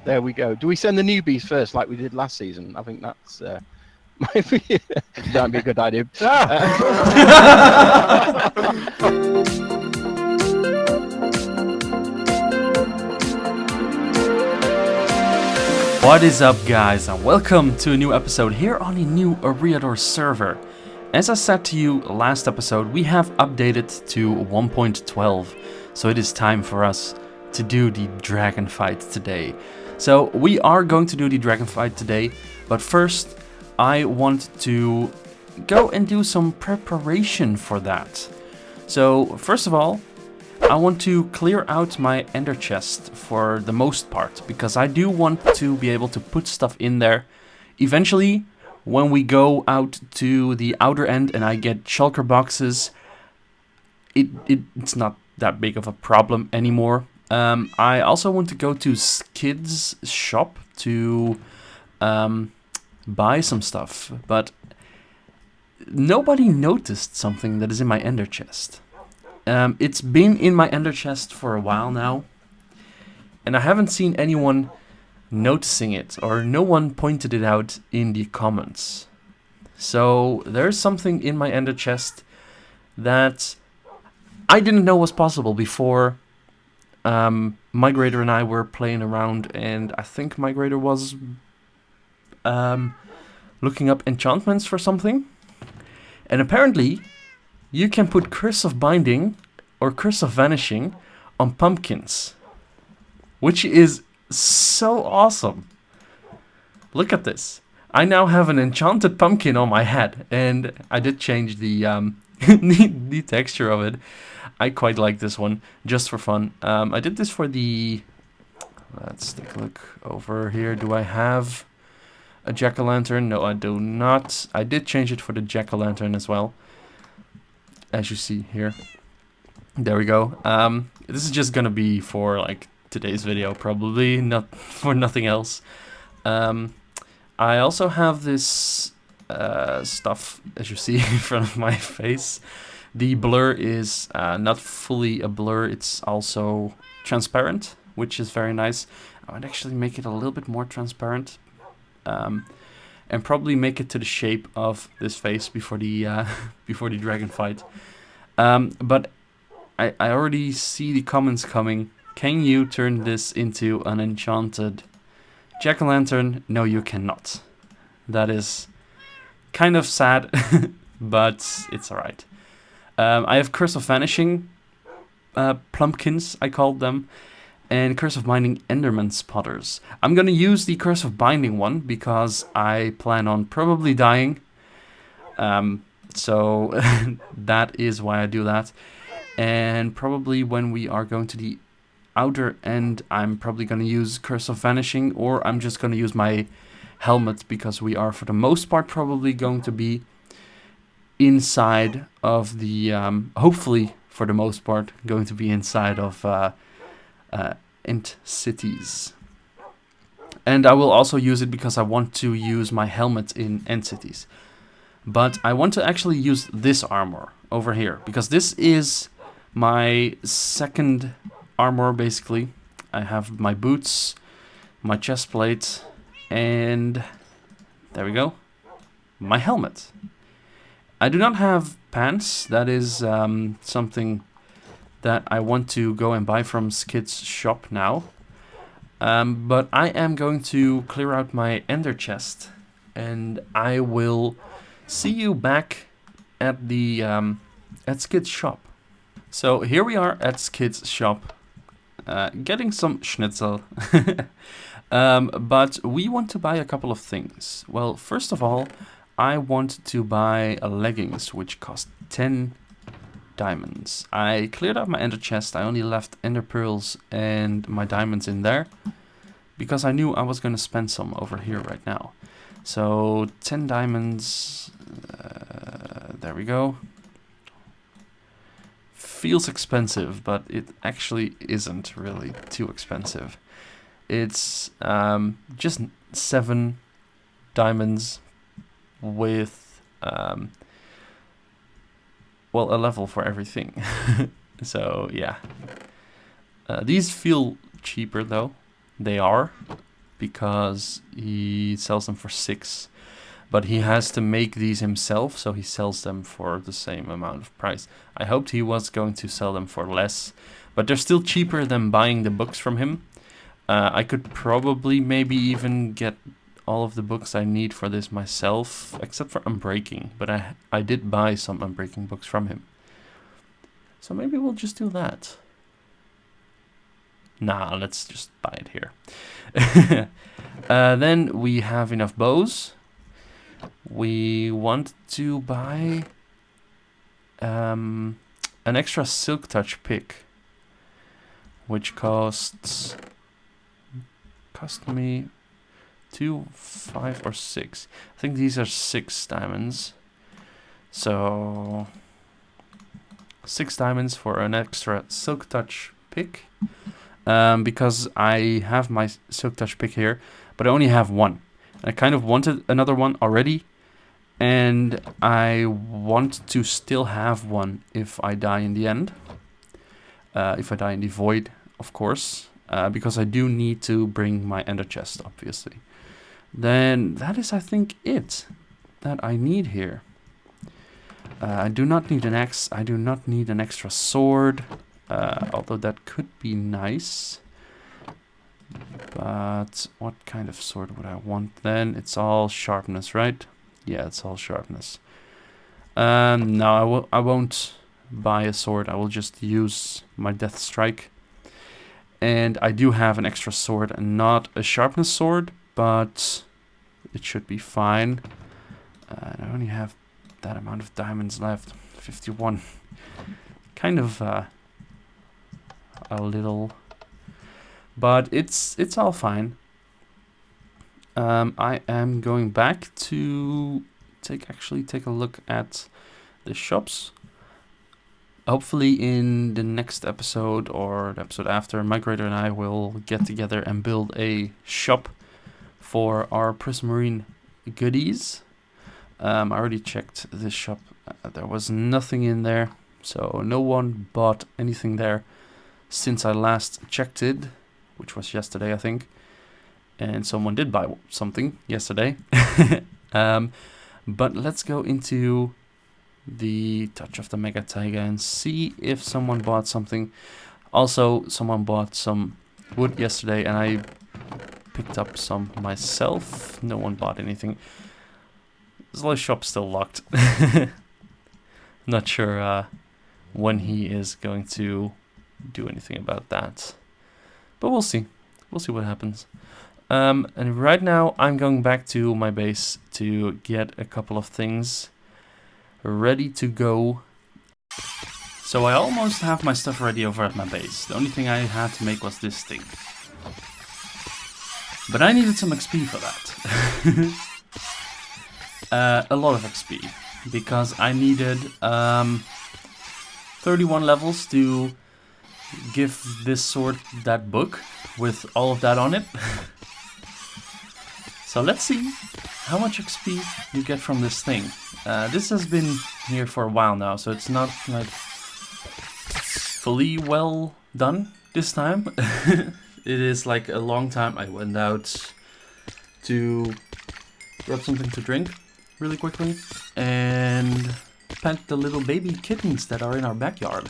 There we go. Do we send the newbies first, like we did last season? I think that's might be a good idea. What is up, guys, and welcome to a new episode here on the new Eriador server. As I said to you last episode, we have updated to 1.12, so it is time for us to do the dragon fight today. So we are going to do the dragon fight today, but first I want to go and do some preparation for that. So first of all, I want to clear out my ender chest for the most part, because I do want to be able to put stuff in there. Eventually, when we go out to the outer end and I get shulker boxes, it's not that big of a problem anymore. I also want to go to Skid's shop to buy some stuff, but nobody noticed something that is in my ender chest. It's been in my ender chest for a while now, and I haven't seen anyone noticing it, or no one pointed it out in the comments. So there's something in my ender chest that I didn't know was possible before Migrator and I were playing around, and I think Migrator was looking up enchantments for something. And apparently, you can put Curse of Binding or Curse of Vanishing on pumpkins, which is so awesome. Look at this. I now have an enchanted pumpkin on my head, and I did change the the texture of it. I quite like this one, just for fun. I did this for the... Let's take a look over here. Do I have a jack-o'-lantern? No, I do not. I did change it for the jack-o'-lantern as well, as you see here. There we go. This is just gonna be for like today's video, probably, not for nothing else. I also have this stuff, as you see, in front of my face. The blur is not fully a blur, it's also transparent, which is very nice. I would actually make it a little bit more transparent, and probably make it to the shape of this face before the before the dragon fight. But I already see the comments coming. Can you turn this into an enchanted jack-o'-lantern? No, you cannot. That is kind of sad, but it's alright. I have Curse of Vanishing plumpkins, I called them, and Curse of Binding Enderman spotters. I'm gonna use the Curse of Binding one because I plan on probably dying. So that is why I do that. And probably when we are going to the outer end, I'm probably going to use Curse of Vanishing, or I'm just going to use my helmet, because we are for the most part probably going to be inside of the, hopefully for the most part, going to be inside of Ent cities. And I will also use it because I want to use my helmet in Ent cities. But I want to actually use this armor over here, because this is my second armor, basically. I have my boots, my chest plate, and there we go, my helmet. I do not have pants. That is something that I want to go and buy from Skid's shop now. But I am going to clear out my ender chest, and I will see you back at the at Skid's shop. So here we are at Skid's shop, getting some schnitzel. But we want to buy a couple of things. Well, first of all, I want to buy a leggings, which cost 10 diamonds. I cleared out my ender chest. I only left ender pearls and my diamonds in there, because I knew I was going to spend some over here right now. So 10 diamonds, there we go. Feels expensive, but it actually isn't really too expensive. It's just 7 diamonds with, well, a level for everything. So yeah, these feel cheaper though. They are. because he sells them for 6. But he has to make these himself, so he sells them for the same amount of price. I hoped he was going to sell them for less, but they're still cheaper than buying the books from him. I could probably maybe even get all of the books I need for this myself, except for Unbreaking, but I did buy some Unbreaking books from him. So maybe we'll just do that. Nah, let's just buy it here. Then we have enough bows. We want to buy an extra Silk Touch pick, which cost me 2, 5, or 6. I think these are 6 diamonds. So 6 diamonds for an extra Silk Touch pick. Because I have my Silk Touch pick here, but I only have one. I kind of wanted another one already, and I want to still have one if I die in the end. If I die in the void, of course, because I do need to bring my ender chest, obviously. Then that is, I think, it that I need here. I do not need an axe. I do not need an extra sword, although that could be nice. But what kind of sword would I want then? It's all sharpness, right? Yeah, it's all sharpness. No, I won't buy a sword. I will just use my death strike. And I do have an extra sword, and not a sharpness sword, but it should be fine. And I only have that amount of diamonds left, 51. Kind of a little, but it's all fine. I am going back to take a look at the shops. Hopefully in the next episode or the episode after, Migrator and I will get together and build a shop for our Prismarine goodies. I already checked this shop. There was nothing in there, so no one bought anything there since I last checked it, which was yesterday, I think. And someone did buy something yesterday. But let's go into the Touch of the Mega Taiga and see if someone bought something. Also, someone bought some wood yesterday, and I picked up some myself. No one bought anything. The shop's still locked. Not sure when he is going to do anything about that, but we'll see. We'll see what happens. And right now I'm going back to my base to get a couple of things ready to go. So I almost have my stuff ready over at my base. The only thing I had to make was this thing, but I needed some XP for that. A lot of XP, because I needed 31 levels to give this sword that book with all of that on it. So let's see how much XP you get from this thing. This has been here for a while now, so it's not like fully well done this time. It is like a long time. I went out to grab something to drink really quickly and pet the little baby kittens that are in our backyard.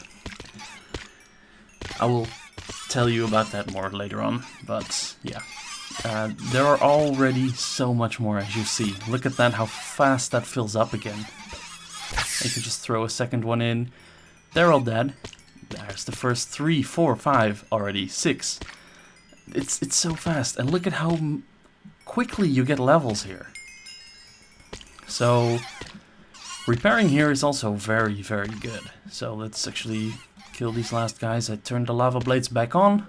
I will tell you about that more later on, but yeah. There are already so much more, as you see. Look at that, how fast that fills up again. I could just throw a second one in. They're all dead. There's the first 3, 4, 5 already, 6. It's so fast, and look at how quickly you get levels here. So repairing here is also very, very good. So let's actually kill these last guys. I turned the lava blades back on.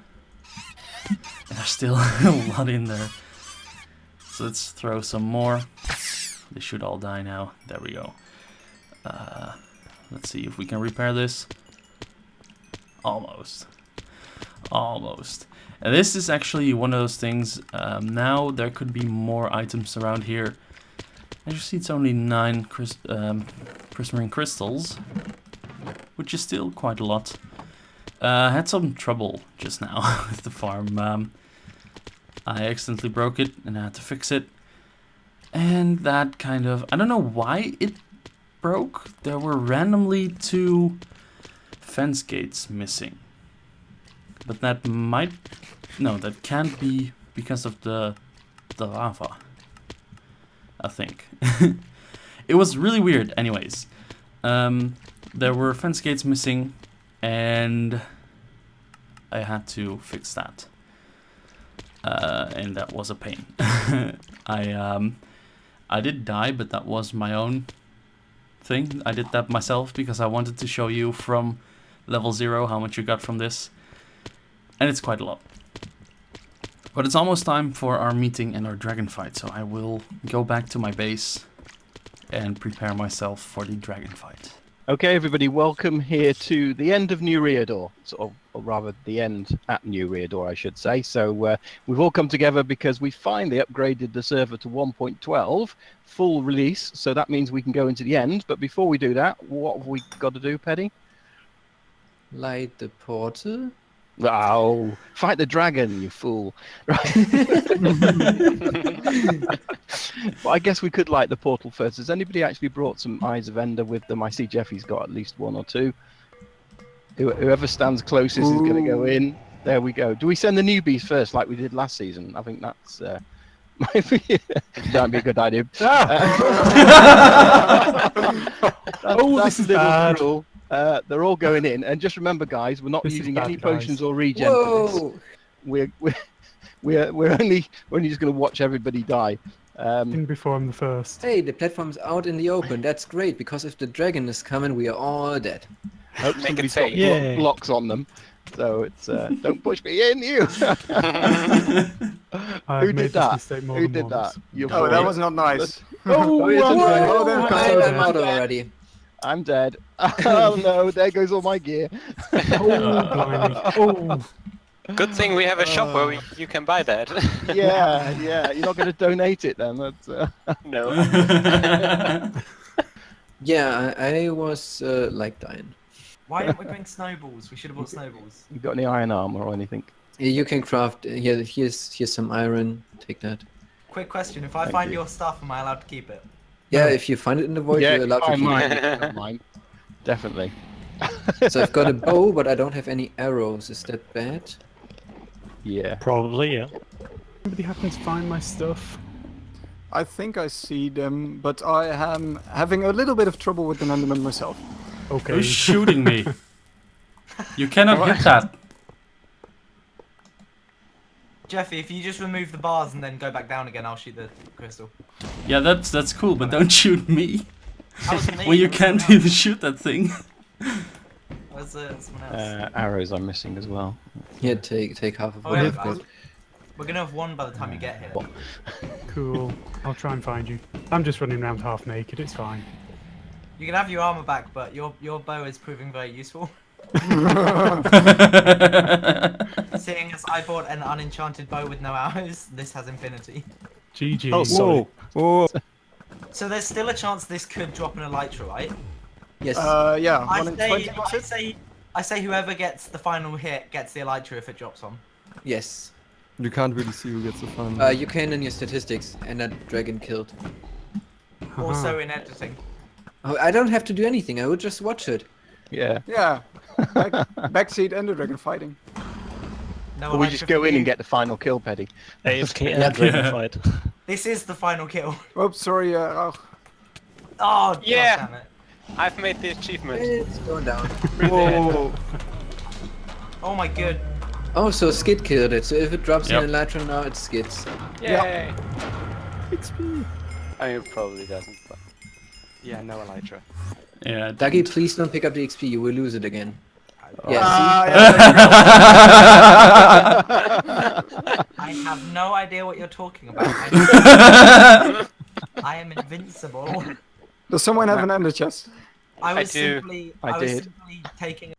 And there's still a lot in there. So let's throw some more. They should all die now. There we go. Let's see if we can repair this. Almost. Almost. And this is actually one of those things. Now there could be more items around here. As you see, it's only 9 prismarine crystals, which is still quite a lot. Had some trouble just now with the farm. I accidentally broke it and I had to fix it. And that kind of... I don't know why it broke. There were randomly 2 fence gates missing. But that might... No, that can't be because of the lava. I think. It was really weird. Anyways. There were fence gates missing. And I had to fix that. And that was a pain. I did die, but that was my own thing. I did that myself because I wanted to show you from level 0 how much you got from this. And it's quite a lot. But it's almost time for our meeting and our dragon fight, so I will go back to my base and prepare myself for the dragon fight. Okay, everybody, welcome here to the end of New Eriador, or rather the end at New Eriador, I should say. So we've all come together because we finally upgraded the server to 1.12, full release, so that means we can go into the end. But before we do that, what have we got to do, Paddy? Light the portal. Oh, fight the dragon, you fool. Right. Well, I guess we could light the portal first. Has anybody actually brought some Eyes of Ender with them? I see Jeffy's got at least 1 or 2. Whoever stands closest is going to go in. There we go. Do we send the newbies first like we did last season? I think that's... that'd be a good idea. This is bad. Cruel. They're all going in, and just remember, guys, we're not using any potions or regen Whoa! for this. We're only just going to watch everybody die. In before I'm the first. Hey, the platform's out in the open. That's great, because if the dragon is coming, we are all dead. Hope Make somebody's it got safe. Yeah. blocks on them, so it's don't push me in, you. I've Who made did this that? mistake more Who than did once. that? You Oh, boy. that was not nice. Oh, it's I'm okay. Oh, then I'm come out already. I'm dead. Oh no, there goes all my gear. Oh, blimey. Oh, Good thing we have a shop where you can buy that. Yeah, you're not going to donate it then. That's, No. Yeah, I was like dying. Why aren't we bring snowballs? We should have bought snowballs. You got any iron armor or anything? You can craft. Here's some iron. Take that. Quick question: if I Thank find you. your stuff, am I allowed to keep it? Yeah, if you find it in the void, you're allowed to fine, keep mine. Don't mind. Definitely. it. So I've got a bow, but I don't have any arrows. Is that bad? Yeah. Probably, yeah. somebody happen to find my stuff? I think I see them, but I am having a little bit of trouble with the Enderman myself. Okay. Who's shooting me? You cannot hit that. Jeffy, if you just remove the bars and then go back down again, I'll shoot the crystal. Yeah, that's cool, but don't shoot me. That wasn't me, When you it was can't someone even shoot that thing. else. It was someone else. Arrows I'm missing as well. Yeah, take half of Oh, what yeah, I've got. we're gonna have one by the time you get here. Cool. I'll try and find you. I'm just running around half naked. It's fine. You can have your armor back, but your bow is proving very useful. Seeing as I bought an unenchanted bow with no arrows, this has infinity. GG. Oh, sorry. Whoa. So there's still a chance this could drop an elytra, right? Yes. Yeah, I 1 in 20 say, was I it? say, I say whoever gets the final hit gets the elytra if it drops on. yes. You can't really see who gets the fun. You can in your statistics, and that dragon killed. Also in editing. Oh, I don't have to do anything. I would just watch it. Yeah. Yeah. Backseat and the dragon fighting. No Or we elytra just for go in you. and get the final kill, Paddy. AFK and dragon fight. This is the final kill. Oops, sorry. Oh, Yeah. God damn it. I've made the achievement. It's going down. Whoa. Oh my god. Oh, so Skid killed it. So if it drops Yep. in Elytra now, it's Skid's. Yay. XP. I mean, it probably doesn't, but... Yeah, no elytra. Yeah, Duggy, please don't pick up the XP. You will lose it again. Yeah, I have no idea what you're talking about. I am invincible. Does someone have an ender chest? I was do. simply, I was did. simply taking.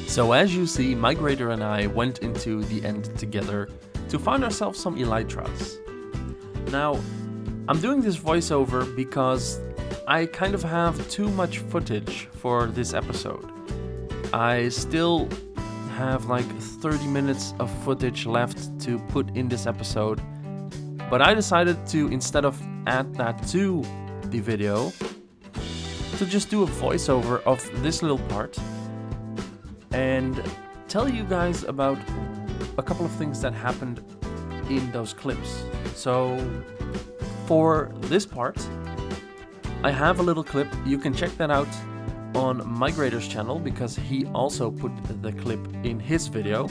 So as you see, Migrator and I went into the end together to find ourselves some elytras. Now, I'm doing this voiceover because I kind of have too much footage for this episode. I still have like 30 minutes of footage left to put in this episode. But I decided to, instead of add that to the video, to just do a voiceover of this little part and tell you guys about a couple of things that happened in those clips. So for this part, I have a little clip. You can check that out on Migrator's channel because he also put the clip in his video.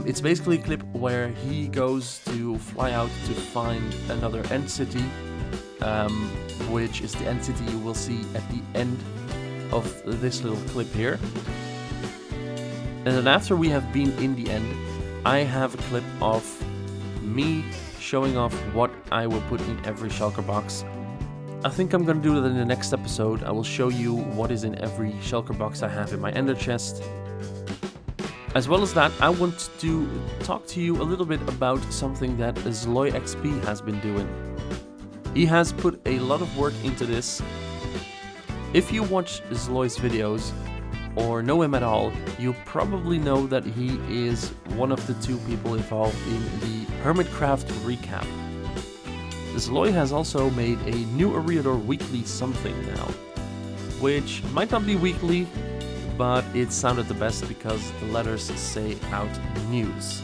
It's basically a clip where he goes to fly out to find another end city, which is the end city you will see at the end of this little clip here. And then after we have been in the end, I have a clip of me showing off what I will put in every shulker box. I think I'm gonna do that in the next episode. I will show you what is in every shulker box I have in my ender chest. As well as that, I want to talk to you a little bit about something that Zloy XP has been doing. He has put a lot of work into this. If you watch Zloy's videos, or know him at all, you probably know that he is one of the 2 people involved in the Hermitcraft recap. Zloy has also made a new Eriador weekly something now, which might not be weekly, but it sounded the best because the letters say out news.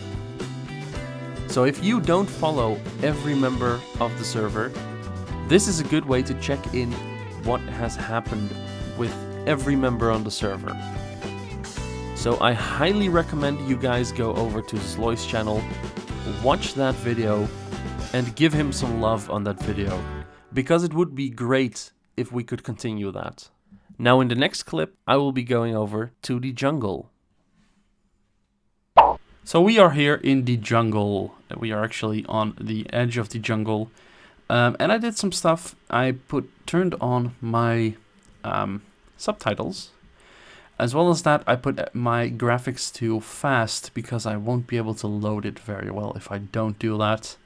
So if you don't follow every member of the server, this is a good way to check in what has happened with every member on the server. So I highly recommend you guys go over to Zloy's channel, watch that video, and give him some love on that video, because it would be great if we could continue that. Now in the next clip, I will be going over to the jungle. So we are here in the jungle. We are actually on the edge of the jungle. And I did some stuff. I turned on my subtitles. As well as that, I put my graphics to fast because I won't be able to load it very well if I don't do that.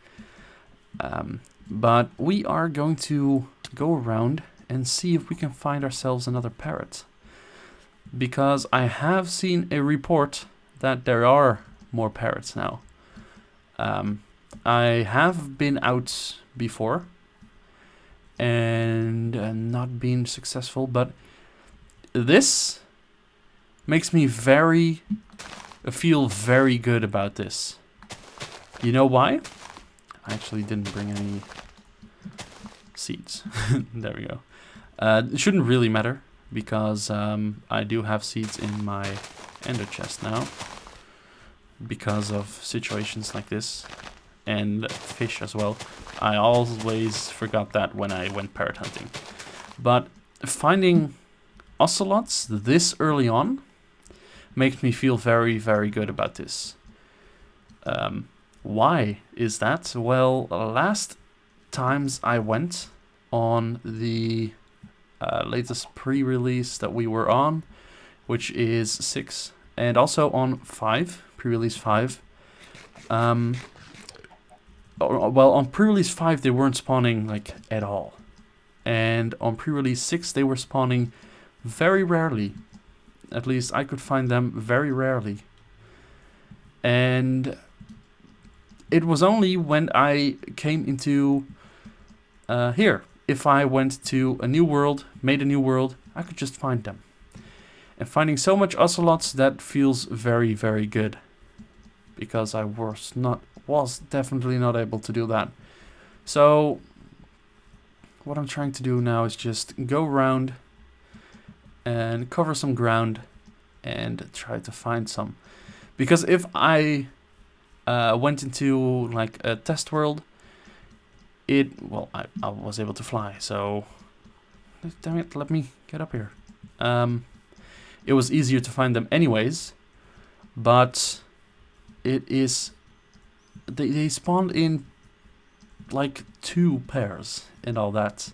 But we are going to go around and see if we can find ourselves another parrot. Because I have seen a report that there are more parrots now. I have been out before and not been successful, but this makes me feel very good about this. You know why? I actually didn't bring any seeds. There we go. It shouldn't really matter because I do have seeds in my ender chest now because of situations like this, and fish as well. I always forgot that when I went parrot hunting. But finding ocelots this early on makes me feel very, very good about this. Why is that? Well, last times I went on the latest pre-release that we were on, which is 6, and also on 5, pre-release 5. Well, on pre-release 5 they weren't spawning like at all, and on pre-release 6 they were spawning very rarely. At least I could find them very rarely. And it was only when I came into here. If I went to a new world, made a new world, I could just find them. And finding so much ocelots, that feels very, very good. Because I was definitely not able to do that. So what I'm trying to do now is just go around and cover some ground and try to find some. Because if I went into like a test world, I was able to fly, so damn it, let me get up here. It was easier to find them anyways, but it is they spawned in like 2 pairs and all that.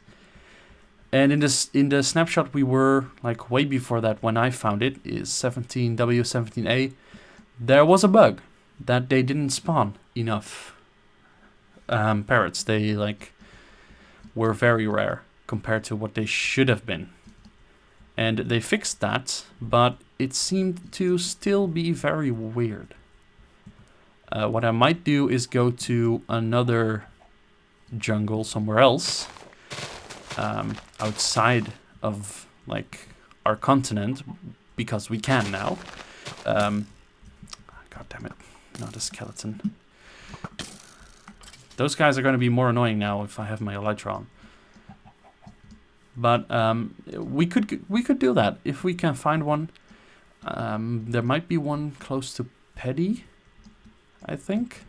And in the snapshot we were like way before that, when I found it, is 17W17A, there was a bug that they didn't spawn enough parrots. They like were very rare compared to what they should have been, and they fixed that, but it seemed to still be very weird. What I might do is go to another jungle somewhere else, outside of like our continent, because we can now. God damn it, not a skeleton. Those guys are going to be more annoying now if I have my elytra on. But we could do that if we can find one. There might be one close to Petty, I think.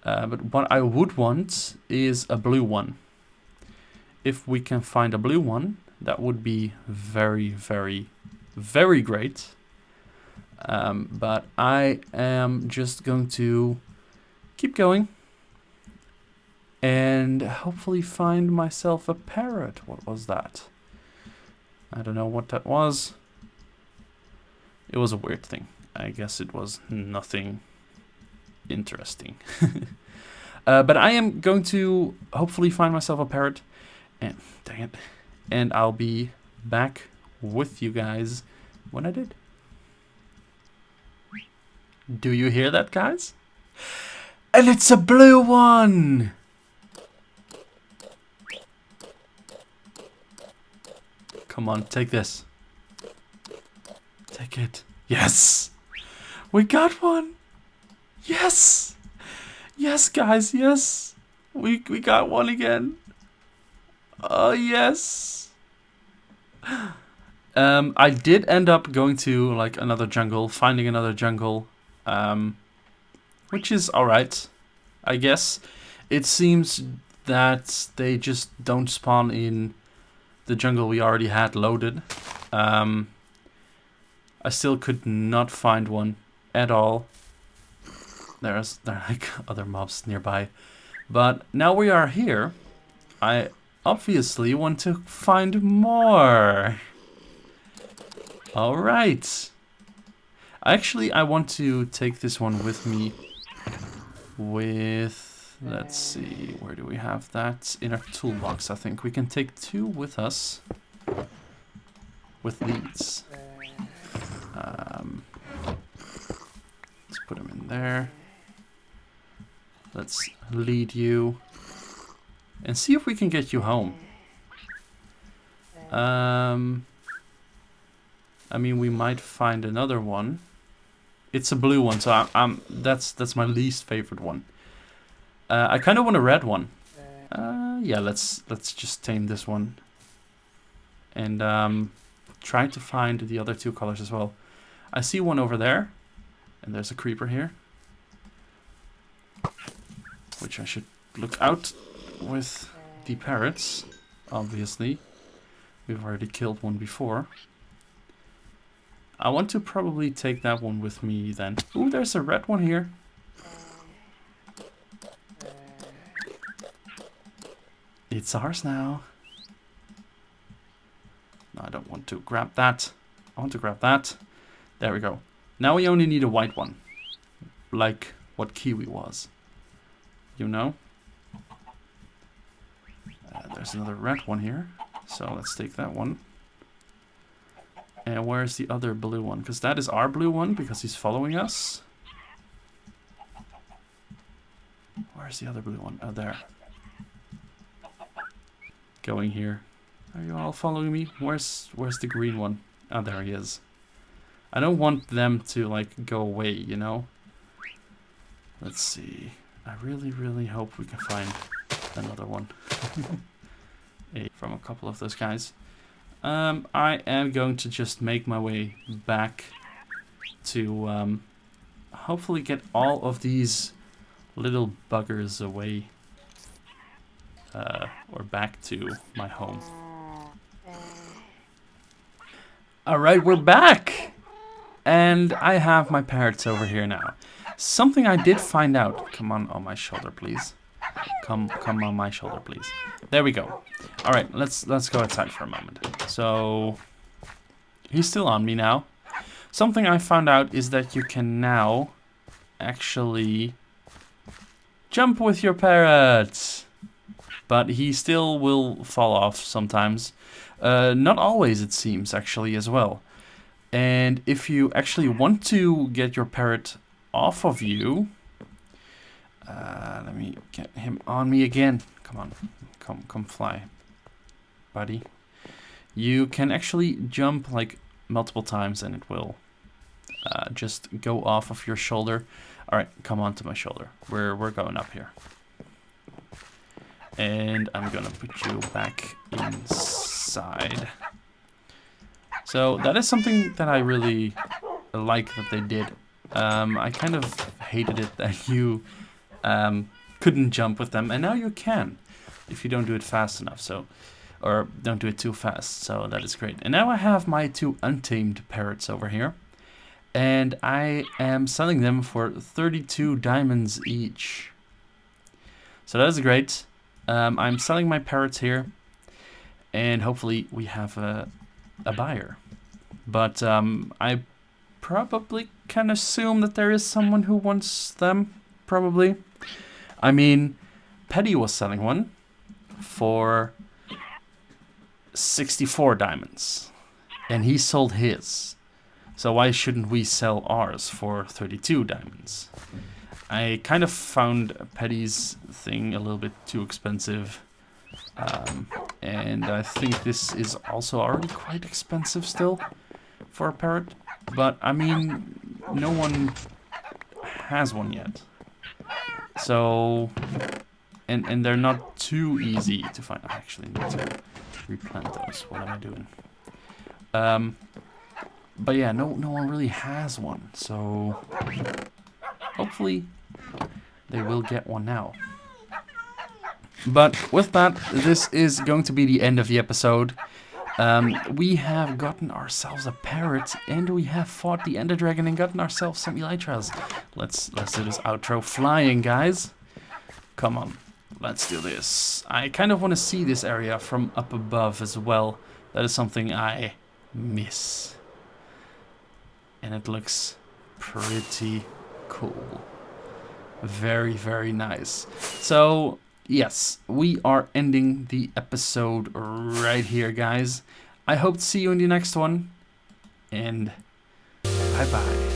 But what I would want is a blue one. If we can find a blue one, that would be very, very, very great. But I am just going to keep going and hopefully find myself a parrot. What was that? I don't know what that was. It was a weird thing. I guess it was nothing interesting. But I am going to hopefully find myself a parrot. And dang it. And I'll be back with you guys when I did. Do you hear that, guys? And it's a blue one! Come on, take this. Take it. Yes! We got one! Yes! Yes, guys, yes! We got one again. Oh, yes! I did end up going to like another jungle, finding another jungle, which is alright, I guess. It seems that they just don't spawn in the jungle we already had loaded. I still could not find one at all. There are like other mobs nearby. But now we are here, I obviously want to find more. Alright. Actually, I want to take this one with me. Let's see, where do we have that? In our toolbox, I think. We can take 2 with us. With these. Let's put them in there. Let's lead you. And see if we can get you home. I mean, we might find another one. It's a blue one, so that's my least favorite one. I kind of want a red one. Yeah, let's just tame this one. And try to find the other 2 colors as well. I see one over there. And there's a creeper here. Which I should look out with the parrots, obviously. We've already killed one before. I want to probably take that one with me then. Ooh, there's a red one here. It's ours now. No, I don't want to grab that. I want to grab that. There we go. Now we only need a white one. Like what Kiwi was. You know? There's another red one here. So let's take that one. And where's the other blue one? Because that is our blue one, because he's following us. Where's the other blue one? Oh, there. Going here. Are you all following me? Where's the green one? Oh, there he is. I don't want them to, like, go away, you know? Let's see. I really, really hope we can find another one. From a couple of those guys. I am going to just make my way back to hopefully get all of these little buggers away. Or back to my home. Alright, we're back! And I have my parrots over here now. Something I did find out. Come on my shoulder, please. Come on my shoulder, please. There we go. All right, let's go outside for a moment. So he's still on me now. Something I found out is that you can now actually jump with your parrot, but he still will fall off sometimes. Not always, it seems, actually, as well. And if you actually want to get your parrot off of you, let me get him on me again. Come on, come fly, buddy. You can actually jump like multiple times and it will just go off of your shoulder. All right, come on to my shoulder. We're going up here. And I'm gonna put you back inside. So that is something that I really like that they did. I kind of hated it that you couldn't jump with them, and now you can if you don't do it fast enough. So, or don't do it too fast. So that is great. And now I have my 2 untamed parrots over here, and I am selling them for 32 diamonds each. So that is great. I'm selling my parrots here, and hopefully we have a buyer. But I probably can assume that there is someone who wants them, probably. I mean, Petty was selling one for 64 diamonds, and he sold his. So why shouldn't we sell ours for 32 diamonds? I kind of found Petty's thing a little bit too expensive. And I think this is also already quite expensive still for a parrot. But, I mean, no one has one yet. So, and they're not too easy to find. I actually need to replant those. What am I doing? But yeah, no one really has one. So, hopefully they will get one now. But with that, this is going to be the end of the episode. We have gotten ourselves a parrot, and we have fought the Ender Dragon and gotten ourselves some elytras. Let's do this outro flying, guys. Come on, let's do this. I kind of want to see this area from up above as well. That is something I miss. And it looks pretty cool. Very, very nice. So, yes, we are ending the episode right here, guys. I hope to see you in the next one. And bye-bye.